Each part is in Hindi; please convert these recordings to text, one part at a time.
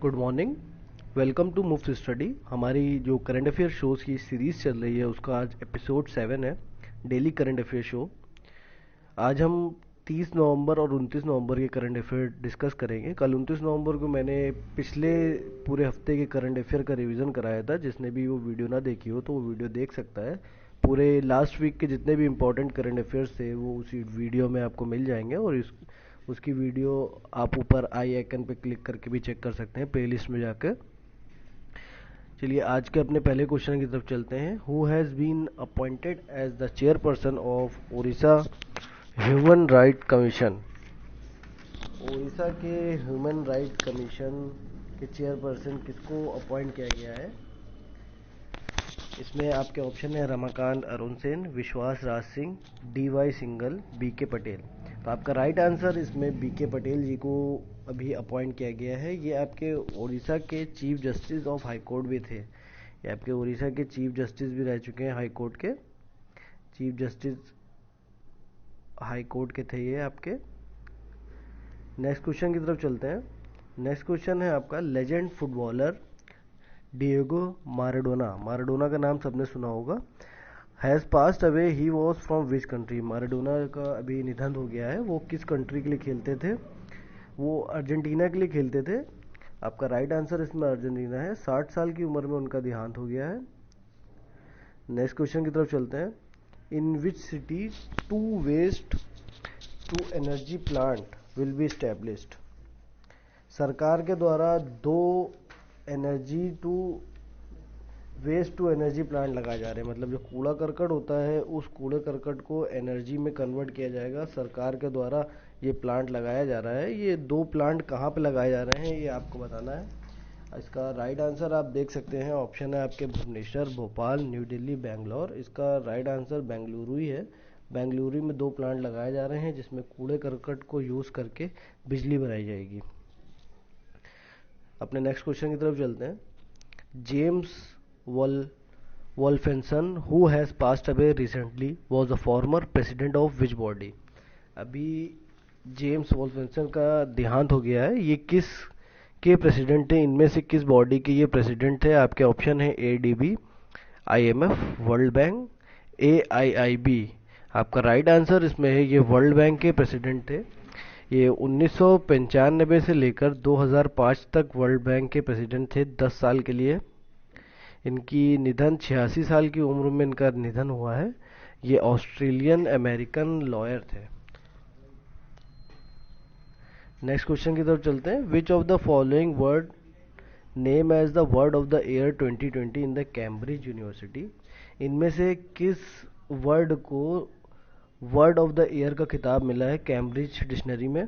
Good morning. वेलकम टू मुफ्त स्टडी। हमारी जो करंट अफेयर शोज़ की सीरीज़ चल रही है उसका आज एपिसोड 7 है, डेली करंट अफेयर शो। आज हम 30 नवंबर और 29 नवंबर के करंट अफेयर डिस्कस करेंगे। कल 29 नवंबर को मैंने पिछले पूरे हफ्ते के करंट अफेयर का रिवीजन कराया था। जिसने भी वो वीडियो ना देखी हो तो वो वीडियो देख सकता है। पूरे लास्ट वीक के जितने भी इम्पोर्टेंट करंट अफेयर्स थे वो उसी वीडियो में आपको मिल जाएंगे, और उसकी वीडियो आप ऊपर आई आइकन पे क्लिक करके भी चेक कर सकते हैं प्लेलिस्ट में जाकर। चलिए आज के अपने पहले क्वेश्चन की तरफ चलते हैं। Who has been appointed as the chairperson of Orissa human right commission. Orissa के ह्यूमन राइट कमीशन के चेयरपर्सन किसको अपॉइंट किया गया है? इसमें आपके ऑप्शन है Ramakant Arun Sen, Vishwas Raj Singh, D Y Singal, B K Patel. तो आपका राइट आंसर इसमें बी के पटेल जी को अभी अपॉइंट किया गया है। ये आपके उड़ीसा के chief justice of high court भी थे। ये आपके उड़ीसा के चीफ जस्टिस भी रह चुके हैं, हाई कोर्ट के चीफ जस्टिस हाई कोर्ट के थे ये आपके। नेक्स्ट क्वेश्चन की तरफ चलते हैं। नेक्स्ट क्वेश्चन है आपका, legend footballer Diego Maradona, Maradona का नाम सबने सुना होगा, has passed away, he was from which country. Maradona का अभी निधन हो गया है। वो किस कंट्री के लिए खेलते थे? वो अर्जेंटीना के लिए खेलते थे। आपका राइट आंसर इसमें अर्जेंटीना है। 60 साल की उम्र में उनका देहांत हो गया है। नेक्स्ट क्वेश्चन की तरफ चलते हैं। इन which city two waste to energy plant will be established. सरकार के द्वारा दो energy to waste to energy plant लगाए जा रहे हैं। मतलब जो कूड़ा करकट होता है उस कूड़े करकट को एनर्जी में कन्वर्ट किया जाएगा। सरकार के द्वारा ये प्लांट लगाया जा रहा है। ये दो प्लांट कहाँ पे लगाए जा रहे हैं ये आपको बताना है। इसका राइट आंसर आप देख सकते हैं, ऑप्शन है आपके भुवनेश्वर, भोपाल, न्यू दिल्ली, बेंगलोर। इसका राइट आंसर बेंगलुरु ही है। बेंगलुरु में दो प्लांट लगाए जा रहे हैं जिसमें कूड़े करकट को यूज़ करके बिजली बनाई जाएगी। अपने नेक्स्ट क्वेश्चन की तरफ चलते हैं। James Wolfensohn, who has passed away recently, was the former president of which body. अभी जेम्स वॉल्फेंसन का देहांत हो गया है। ये किस के प्रेसिडेंट थे? इनमें से किस बॉडी के ये प्रेसिडेंट थे? आपके ऑप्शन है ADB, IMF, world bank, AIIB. आपका राइट आंसर इसमें है ये वर्ल्ड बैंक के प्रेसिडेंट थे। ये 1995 से लेकर 2005 तक वर्ल्ड बैंक के प्रेसिडेंट थे, 10 साल के लिए। इनकी निधन 86 साल की उम्र में इनका निधन हुआ है। ये ऑस्ट्रेलियन अमेरिकन लॉयर थे। नेक्स्ट क्वेश्चन की तरफ चलते हैं। Which of the following word name as the word of the year 2020 in the Cambridge university. इनमें से किस वर्ड को वर्ड ऑफ द ईयर का खिताब मिला है कैम्ब्रिज डिक्शनरी में?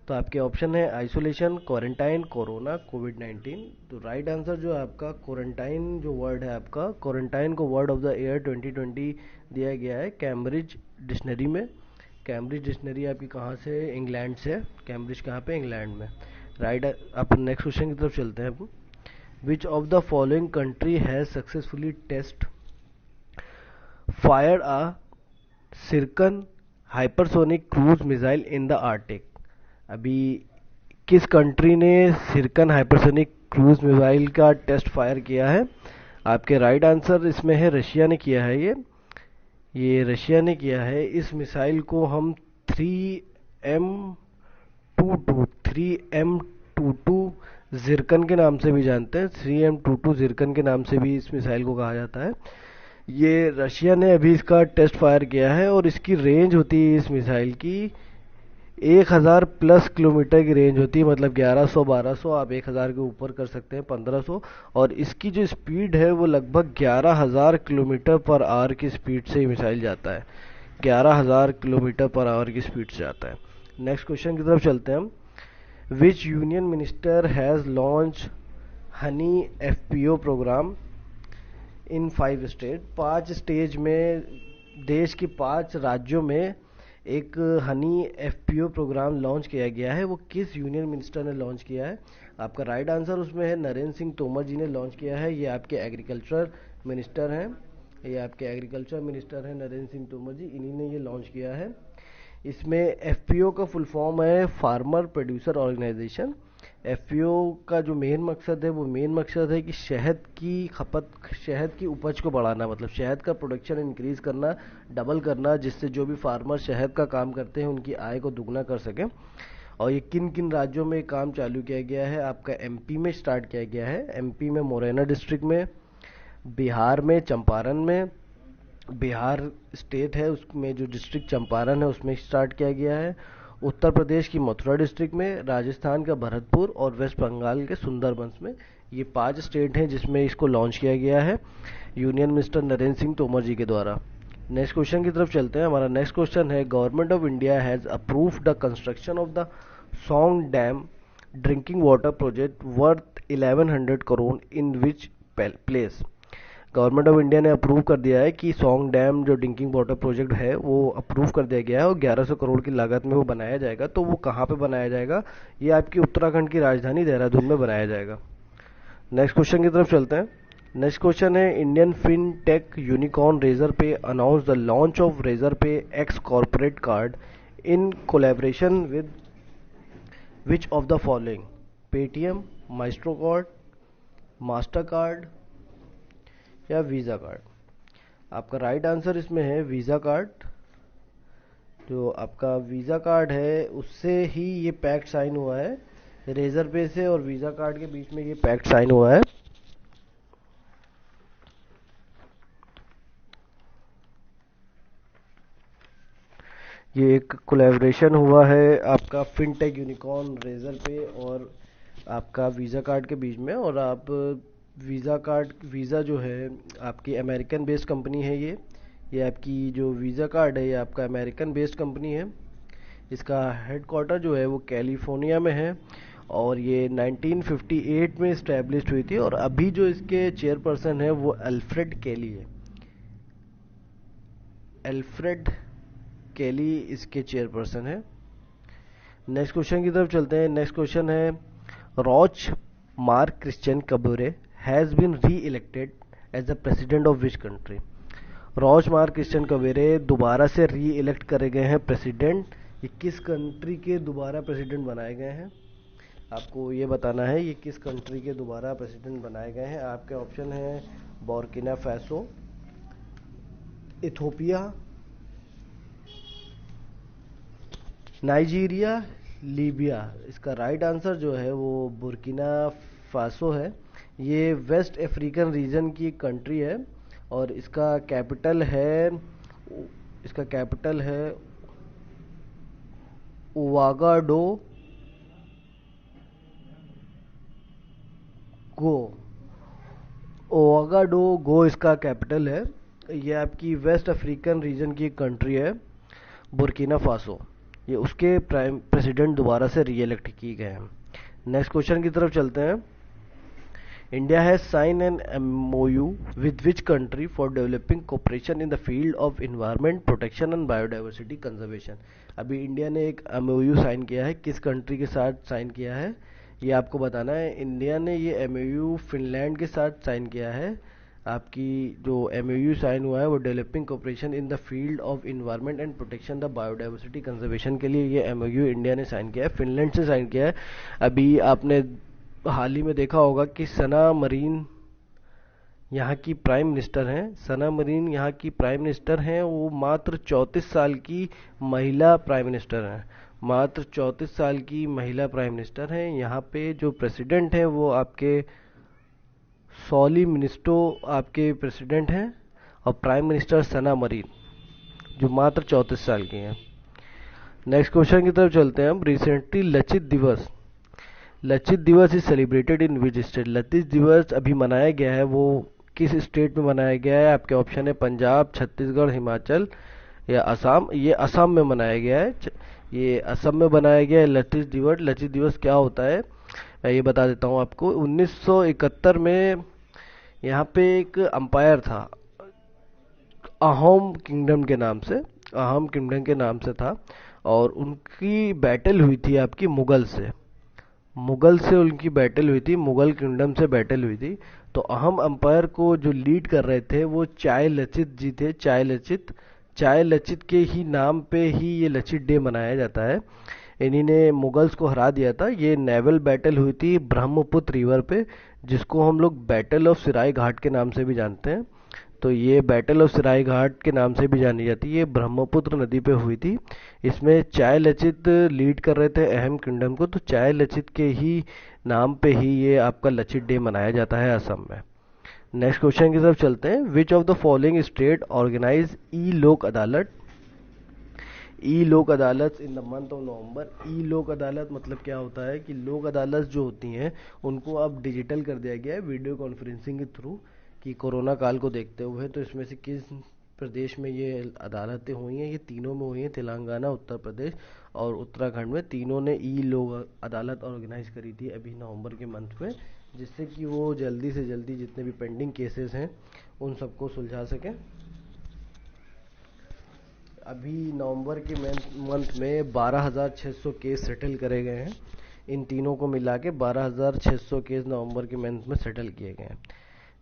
तो आपके ऑप्शन है आइसोलेशन, क्वारंटाइन, कोरोना, कोविड-19। तो राइट आंसर जो है आपका क्वारंटाइन, जो वर्ड है आपका क्वारंटाइन को वर्ड ऑफ द ईयर 2020 दिया गया है कैम्ब्रिज डिक्शनरी में। कैम्ब्रिज डिक्शनरी आपकी कहाँ से? इंग्लैंड से। कैम्ब्रिज कहाँ पे? इंग्लैंड में। राइट। आप नेक्स्ट क्वेश्चन की तरफ चलते हैं। अब which of the following country has successfully test fire a Zircon hypersonic cruise missile in the Arctic. अभी किस कंट्री ने सिरकन हाइपरसोनिक क्रूज मिसाइल का टेस्ट फायर किया है? आपके राइट आंसर इसमें है रशिया ने किया है। ये रशिया ने किया है। इस मिसाइल को हम 3M22 जिरकन के नाम से भी जानते हैं। 3M22 जिरकन के नाम से भी इस मिसाइल को कहा जाता है। ये रशिया ने अभी इसका टेस्ट फायर किया है और इसकी रेंज होती है इस मिसाइल की 1000 प्लस किलोमीटर की रेंज होती है। मतलब 1100 1200, आप 1000 के ऊपर कर सकते हैं 1500। और इसकी जो स्पीड है वो लगभग 11000 किलोमीटर पर आवर की स्पीड से ये मिसाइल जाता है। 11000 किलोमीटर पर आवर की स्पीड से जाता है। नेक्स्ट क्वेश्चन की तरफ चलते हैं हम। Which union minister has launch honey FPO program in 5 state. 5 stage में देश के 5 राज्यों में एक हनी एफपीओ प्रोग्राम लॉन्च किया गया है। वो किस यूनियन मिनिस्टर ने लॉन्च किया है? आपका राइट आंसर उसमें है नरेंद्र सिंह तोमर जी ने लॉन्च किया है। ये आपके एग्रीकल्चर मिनिस्टर हैं। ये आपके एग्रीकल्चर मिनिस्टर हैं नरेंद्र सिंह तोमर जी, इन्हीं ने ये लॉन्च किया है। इसमें एफपीओ का फुल फॉर्म है फार्मर प्रोड्यूसर ऑर्गेनाइजेशन। एफपीओ का जो मेन मकसद है वो मेन मकसद है कि शहद की खपत, शहद की उपज को बढ़ाना, मतलब शहद का प्रोडक्शन इंक्रीज करना, डबल करना, जिससे जो भी फार्मर शहद का काम करते हैं उनकी आय को दुगना कर सकें। और ये किन किन राज्यों में काम चालू किया गया है? आपका एमपी में स्टार्ट किया गया है, एमपी में मोरेना डिस्ट्रिक्ट में, बिहार में चंपारण में, बिहार स्टेट है उसमें जो डिस्ट्रिक्ट चंपारण है उसमें स्टार्ट किया गया है, उत्तर प्रदेश की मथुरा डिस्ट्रिक्ट में, राजस्थान का भरतपुर और वेस्ट बंगाल के सुंदरबंस में। ये 5 स्टेट हैं जिसमें इसको लॉन्च किया गया है यूनियन मिनिस्टर नरेंद्र सिंह तोमर जी के द्वारा। नेक्स्ट क्वेश्चन की तरफ चलते हैं। हमारा नेक्स्ट क्वेश्चन है, government of India has approved the construction of the song dam drinking water project worth 1100 crore in which place? Government of India ने अप्रूव कर दिया है कि सोंग डैम जो ड्रिंकिंग वाटर प्रोजेक्ट है वो अप्रूव कर दिया गया है और 1100 करोड़ की लागत में वो बनाया जाएगा। तो वो कहाँ पे बनाया जाएगा? ये आपकी उत्तराखंड की राजधानी देहरादून में बनाया जाएगा। नेक्स्ट क्वेश्चन की तरफ चलते हैं। नेक्स्ट क्वेश्चन है, Indian fintech unicorn Razorpay announce the launch of Razorpay X corporate card in collaboration with which of the following? Paytm, Maestro card, Mastercard या वीज़ा कार्ड? आपका राइट आंसर इसमें है वीज़ा कार्ड। जो आपका वीज़ा कार्ड है उससे ही ये पैक्ट साइन हुआ है, रेजर पे से और वीज़ा कार्ड के बीच में ये पैक्ट साइन हुआ है। ये एक कोलैबोरेशन हुआ है आपका फिनटेक यूनिकॉर्न रेजर पे और आपका वीज़ा कार्ड के बीच में। और आप वीज़ा जो है आपकी अमेरिकन बेस्ड कंपनी है। ये आपकी जो वीज़ा कार्ड है ये आपका अमेरिकन बेस्ड कंपनी है। इसका हेडक्वार्टर जो है वो कैलिफोर्निया में है और ये 1958 में इस्टेब्लिश हुई थी। और अभी जो इसके चेयरपर्सन है वो अल्फ्रेड केली है। अल्फ्रेड केली इसके चेयरपर्सन है। नेक्स्ट क्वेश्चन की तरफ चलते हैं। नेक्स्ट क्वेश्चन है, Roch Marc Christian Kabore has been reelected as the president of which country? Roch Marc Christian Kabore दोबारा से री इलेक्ट करे गए हैं प्रेसिडेंट। ये किस कंट्री के दोबारा प्रेसिडेंट बनाए गए हैं? आपको ये बताना है ये किस कंट्री के दोबारा प्रेसिडेंट बनाए गए हैं। आपके ऑप्शन है Burkina Faso, Ethiopia, Nigeria, Libya. इसका राइट आंसर जो है वो बुर्किना फासो है। ये वेस्ट अफ्रीकन रीजन की कंट्री है और इसका कैपिटल है ओवागाडो गो। ओवागाडोगो इसका कैपिटल है। ये आपकी वेस्ट अफ्रीकन रीजन की कंट्री है बुर्किना फासो। ये उसके प्राइम प्रेसिडेंट दोबारा से री इलेक्ट किए गए हैं। नेक्स्ट क्वेश्चन की तरफ चलते हैं। India has sign an MOU with which country for developing cooperation in the field of environment protection and biodiversity conservation? अभी इंडिया ने एक एमओयू साइन किया है, किस कंट्री के साथ साइन किया है ये आपको बताना है। इंडिया ने ये एमओयू फिनलैंड के साथ साइन किया है। आपकी जो एमओयू साइन हुआ है वो developing cooperation in the field of environment and protection the biodiversity conservation के लिए ये एमओयू इंडिया ने साइन किया है, फिनलैंड से साइन किया है। अभी आपने हाल ही में देखा होगा कि सना मरीन यहाँ की प्राइम मिनिस्टर हैं। सना मरीन यहाँ की प्राइम मिनिस्टर हैं। वो मात्र 34 साल की महिला प्राइम मिनिस्टर हैं। मात्र 34 साल की महिला प्राइम मिनिस्टर हैं। यहाँ पे जो प्रेसिडेंट हैं वो आपके सॉली मिनिस्टो आपके प्रेसिडेंट हैं और प्राइम मिनिस्टर सना मरीन जो मात्र 34 साल की हैं। नेक्स्ट क्वेश्चन की तरफ चलते हैं हम। रिसेंटली लचित दिवस is celebrated in which state? Lachit दिवस अभी मनाया गया है वो किस स्टेट में मनाया गया है? आपके ऑप्शन है पंजाब, छत्तीसगढ़, हिमाचल या असम। ये असम में मनाया गया है। ये असम में बनाया गया है लचित दिवस। लचित दिवस क्या होता है मैं ये बता देता हूँ आपको। 1971 में यहाँ पे एक अंपायर था, अहोम किंगडम के नाम से था और उनकी बैटल हुई थी आपकी मुगल से उनकी बैटल हुई थी, मुगल किंगडम से बैटल हुई थी। तो अहम अंपायर को जो लीड कर रहे थे वो चाय लचित जी थे। चाय लचित के ही नाम पे ही ये लचित डे मनाया जाता है। इन्हीं ने मुगल्स को हरा दिया था। ये नेवल बैटल हुई थी ब्रह्मपुत्र रिवर पे, जिसको हम लोग बैटल ऑफ सिराई घाट के नाम से भी जानते हैं। तो ये बैटल ऑफ सिराई घाट के नाम से भी जानी जाती है, ये ब्रह्मपुत्र नदी पे हुई थी। इसमें चाय लचित लीड कर रहे थे अहम किंगडम को, तो चाय लचित के ही नाम पे ही ये आपका लचित डे मनाया जाता है असम में। नेक्स्ट क्वेश्चन की तरफ चलते हैं। Which of the following state organize e Lok Adalat? E Lok Adalat in the month of November. E Lok Adalat मतलब क्या होता है कि लोक अदालत जो होती हैं उनको अब डिजिटल कर दिया गया है वीडियो कॉन्फ्रेंसिंग के थ्रू, कि कोरोना काल को देखते हुए। तो इसमें से किस प्रदेश में ये अदालतें हुई हैं? ये तीनों में हुई हैं, तेलंगाना, उत्तर प्रदेश और उत्तराखंड में। तीनों ने ई लोक अदालत ऑर्गेनाइज करी थी अभी नवंबर के मंथ में, जिससे कि वो जल्दी से जल्दी जितने भी पेंडिंग केसेस हैं उन सबको सुलझा सकें। अभी नवंबर के मंथ में 12,600 केस सेटल करे गए हैं। इन तीनों को मिला के 12,600 केस नवंबर के मंथ में सेटल किए गए हैं।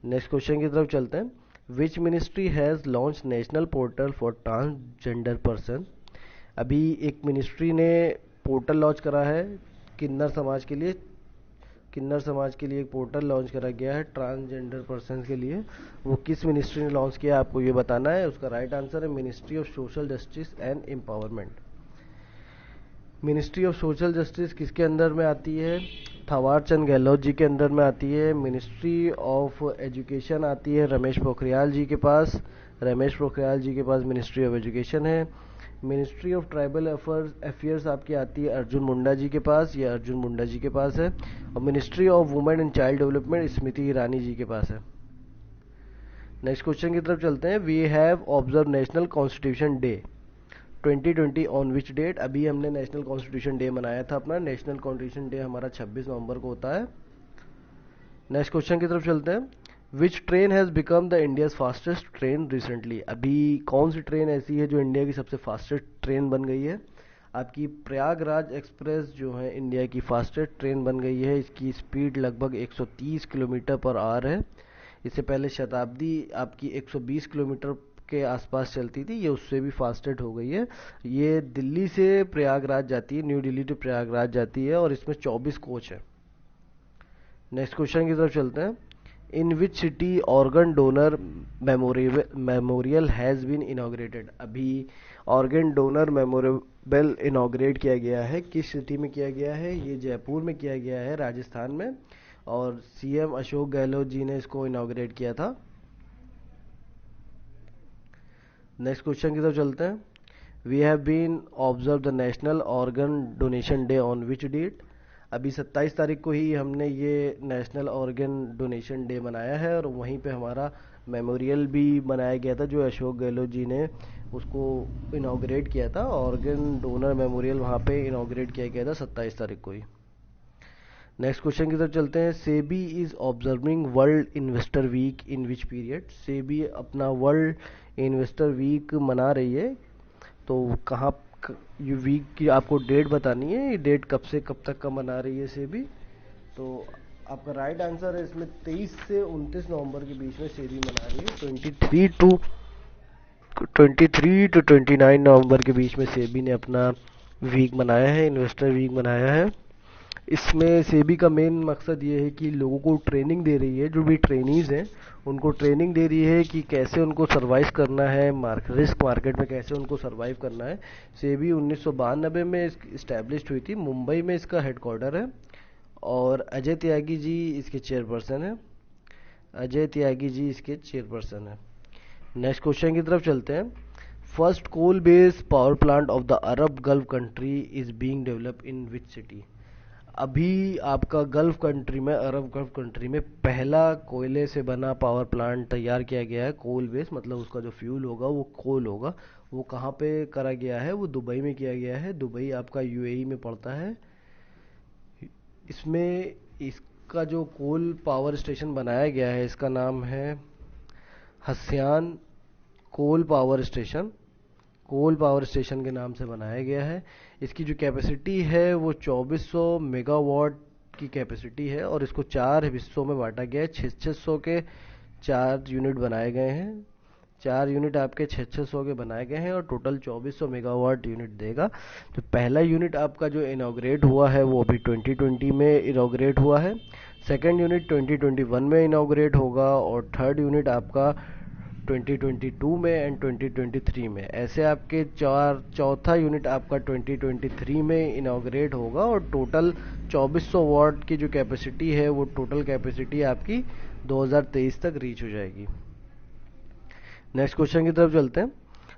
नेक्स्ट क्वेश्चन की तरफ चलते हैं। Which ministry has launch national portal for transgender person? अभी एक मिनिस्ट्री ने पोर्टल लॉन्च करा है किन्नर समाज के लिए। किन्नर समाज के लिए एक पोर्टल लॉन्च करा गया है ट्रांसजेंडर पर्सन के लिए। वो किस मिनिस्ट्री ने लॉन्च किया आपको ये बताना है। उसका राइट आंसर है ministry of social justice and empowerment. Ministry of social justice किसके अंदर में आती है? थावर चंद गहलोत जी के अंदर में आती है। मिनिस्ट्री ऑफ एजुकेशन आती है रमेश पोखरियाल जी के पास। रमेश पोखरियाल जी के पास मिनिस्ट्री ऑफ एजुकेशन है। मिनिस्ट्री ऑफ ट्राइबल अफेयर्स आपकी आती है अर्जुन मुंडा जी के पास, ये अर्जुन मुंडा जी के पास है। और ministry of women and child development Smriti Irani ji के पास है। नेक्स्ट क्वेश्चन की तरफ चलते हैं। We have observe national constitution day 2020 on which date? अभी हमने नेशनल कॉन्स्टिट्यूशन डे मनाया था अपना। नेशनल कॉन्स्टिट्यूशन डे हमारा 26 नवंबर को होता है। नेक्स्ट क्वेश्चन की तरफ चलते हैं। विच train has become the India's fastest train recently? अभी कौन सी ट्रेन ऐसी है जो इंडिया की सबसे फास्टेस्ट ट्रेन बन गई है? आपकी प्रयागराज एक्सप्रेस जो है इंडिया की फास्टेस्ट ट्रेन बन गई है। इसकी स्पीड लगभग 130 किलोमीटर पर आवर है। इससे पहले शताब्दी आपकी 120 किलोमीटर के आसपास चलती थी, ये उससे भी फास्टेस्ट हो गई है। ये दिल्ली से प्रयागराज जाती है, न्यू दिल्ली टू प्रयागराज जाती है और इसमें 24 कोच है। नेक्स्ट क्वेश्चन की तरफ चलते हैं। इन which city organ donor memorial has been inaugurated? अभी ऑर्गन डोनर मेमोरियल इनॉग्रेट किया गया है। किस सिटी में किया गया है? ये जयपुर में किया गया है, राजस्थान में। और सीएम अशोक गहलोत जी ने इसको इनॉग्रेट किया था। नेक्स्ट क्वेश्चन की तरफ चलते हैं। We have been observe the national organ donation day on which date? अभी 27 तारीख को ही हमने ये नेशनल ऑर्गन डोनेशन डे मनाया है और वहीं पे हमारा मेमोरियल भी बनाया गया था जो अशोक गहलोत जी ने उसको इनॉग्रेट किया था। ऑर्गन डोनर मेमोरियल वहाँ पे इनॉग्रेट किया गया था 27 तारीख को ही। नेक्स्ट क्वेश्चन की तरफ चलते हैं। SEBI is observing world investor week in which period? SEBI अपना वर्ल्ड इन्वेस्टर वीक मना रही है, तो कहाँ ये वीक की आपको डेट बतानी है। ये डेट कब से कब तक का मना रही है सेबी? तो आपका राइट आंसर है इसमें 23 से 29 नवंबर के बीच में सेबी मना रही है। 23 टू 29 नवंबर के बीच में सेबी ने अपना वीक मनाया है, इन्वेस्टर वीक मनाया है। इसमें सेबी का मेन मकसद ये है कि लोगों को ट्रेनिंग दे रही है, जो भी ट्रेनीज हैं उनको ट्रेनिंग दे रही है कि कैसे उनको सर्वाइव करना है, रिस्क मार्केट में कैसे उनको सर्वाइव करना है। सेबी 1992 में इस्टेब्लिश हुई थी, मुंबई में इसका हेडक्वार्टर है और अजय त्यागी जी इसके चेयरपर्सन है। अजय त्यागी जी इसके चेयरपर्सन है। नेक्स्ट क्वेश्चन की तरफ चलते हैं। First coal based power plant of the Arab gulf country is being develop in which city? अभी आपका गल्फ कंट्री में, अरब गल्फ कंट्री में पहला कोयले से बना पावर प्लांट तैयार किया गया है। कोल बेस मतलब उसका जो फ्यूल होगा वो कोल होगा। वो कहाँ पे करा गया है? वो दुबई में किया गया है। दुबई आपका यूएई में पड़ता है। इसमें इसका जो कोल पावर स्टेशन बनाया गया है इसका नाम है हसियान coal power station. Coal power station के नाम से बनाया गया है। इसकी जो कैपेसिटी है वो 2400 मेगावाट की कैपेसिटी है और इसको 4 हिस्सों में बांटा गया है। 600 के 4 यूनिट बनाए गए हैं। 4 यूनिट आपके 600 के बनाए गए हैं और टोटल 2400 मेगावाट यूनिट देगा। तो पहला यूनिट आपका जो इनॉग्रेट हुआ है वो अभी 2020 में इनॉग्रेट हुआ है, सेकेंड यूनिट 2021 में इनॉग्रेट होगा और थर्ड यूनिट आपका 2022 में एंड 2023 में। ऐसे आपके चौथा यूनिट आपका 2023 में इनॉग्रेट होगा और टोटल 2400 वाट की जो कैपेसिटी है वो टोटल कैपेसिटी आपकी 2023 तक रीच हो जाएगी। नेक्स्ट क्वेश्चन की तरफ चलते हैं।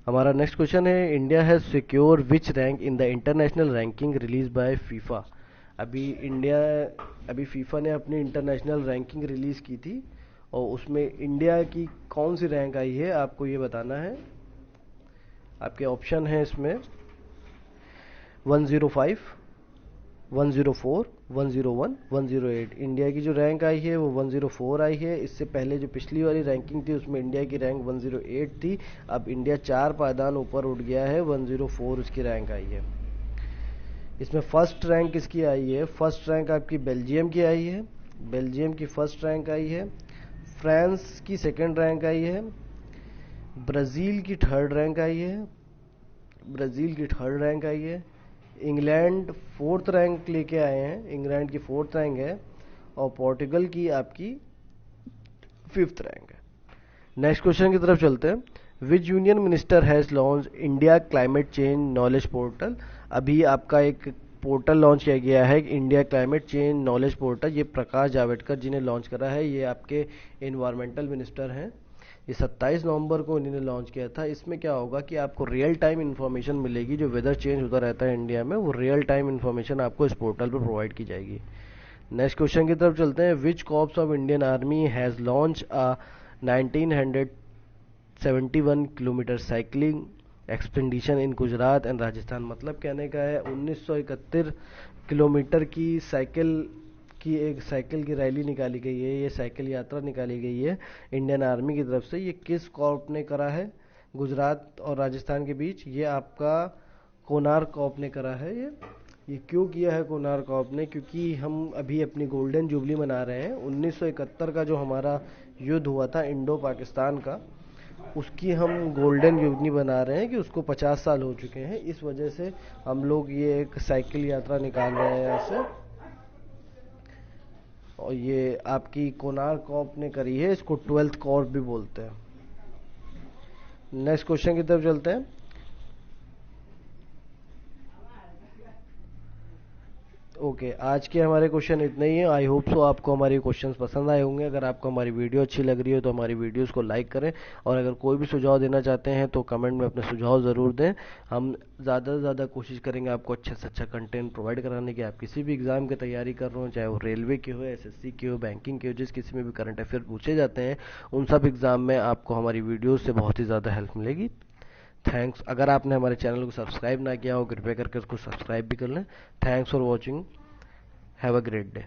हमारा नेक्स्ट क्वेश्चन है, India has secure which rank in the international ranking release by FIFA. अभी फीफा ने अपनी इंटरनेशनल रैंकिंग रिलीज की थी और उसमें इंडिया की कौन सी रैंक आई है आपको ये बताना है। आपके ऑप्शन है इसमें 105, 104, 101, 108। इंडिया की जो रैंक आई है वो 104 आई है। इससे पहले जो पिछली वाली रैंकिंग थी उसमें इंडिया की रैंक 108 थी। अब इंडिया 4 पायदान ऊपर उठ गया है, 104 उसकी रैंक आई है। इसमें फर्स्ट रैंक किसकी आई है? फर्स्ट रैंक आपकी बेल्जियम की आई है, बेल्जियम की फर्स्ट रैंक आई है। फ्रांस की सेकेंड रैंक आई है, ब्राज़ील की थर्ड रैंक आई है, ब्राज़ील की थर्ड रैंक आई है। इंग्लैंड फोर्थ रैंक लेके आए हैं, इंग्लैंड की फोर्थ रैंक है और पोर्टुगल की आपकी फिफ्थ रैंक है। नेक्स्ट क्वेश्चन की तरफ चलते हैं। विच union minister has launch India climate change knowledge portal. अभी आपका एक पोर्टल लॉन्च किया गया है, India climate change knowledge portal. ये प्रकाश जावड़ेकर जी ने लॉन्च करा है, ये आपके इन्वायरमेंटल मिनिस्टर हैं। ये 27 नवंबर को इन्होंने लॉन्च किया था। इसमें क्या होगा कि आपको रियल टाइम इन्फॉर्मेशन मिलेगी, जो वेदर चेंज होता रहता है इंडिया में, वो रियल टाइम इन्फॉर्मेशन आपको इस पोर्टल पर प्रोवाइड की जाएगी। नेक्स्ट क्वेश्चन की तरफ चलते हैं। Which corps of Indian army has launch a 1971 kilometre cycling expedition in Gujarat and Rajasthan. मतलब कहने का है 1971 किलोमीटर की एक साइकिल की रैली निकाली गई है, ये साइकिल यात्रा निकाली गई है इंडियन आर्मी की तरफ से। ये किस कॉर्प ने करा है गुजरात और राजस्थान के बीच? ये आपका कोनार्क कॉर्प ने करा है। ये क्यों किया है कोनार्क कॉर्प ने? क्योंकि हम अभी अपनी गोल्डन जुबली मना रहे हैं। 1971 का जो हमारा युद्ध हुआ था इंडो पाकिस्तान का, उसकी हम गोल्डन जुबली बना रहे हैं कि उसको 50 साल हो चुके हैं। इस वजह से हम लोग ये एक साइकिल यात्रा निकाल रहे हैं यहाँ से, और ये आपकी कोनार्क कॉर्प ने करी है। इसको 12th कॉर्प भी बोलते हैं। नेक्स्ट क्वेश्चन की तरफ चलते हैं। ओके, आज के हमारे क्वेश्चन इतने ही हैं। आई होप सो आपको हमारी क्वेश्चंस पसंद आए होंगे। अगर आपको हमारी वीडियो अच्छी लग रही हो तो हमारी वीडियोस को लाइक करें, और अगर कोई भी सुझाव देना चाहते हैं तो कमेंट में अपने सुझाव ज़रूर दें। हम ज़्यादा से ज़्यादा कोशिश करेंगे आपको अच्छे से अच्छा कंटेंट प्रोवाइड कराने की। आप किसी भी एग्ज़ाम की तैयारी कर रहे हो, चाहे वो रेलवे की हो, एसएससी की हो, बैंकिंग की हो, जिस किसी में भी करंट अफेयर पूछे जाते हैं, उन सब एग्ज़ाम में आपको हमारी वीडियोज़ से बहुत ही ज़्यादा हेल्प मिलेगी। थैंक्स। अगर आपने हमारे चैनल को सब्सक्राइब ना किया हो, कृपया करके उसको सब्सक्राइब भी कर लें। Thanks for watching. Have a great day.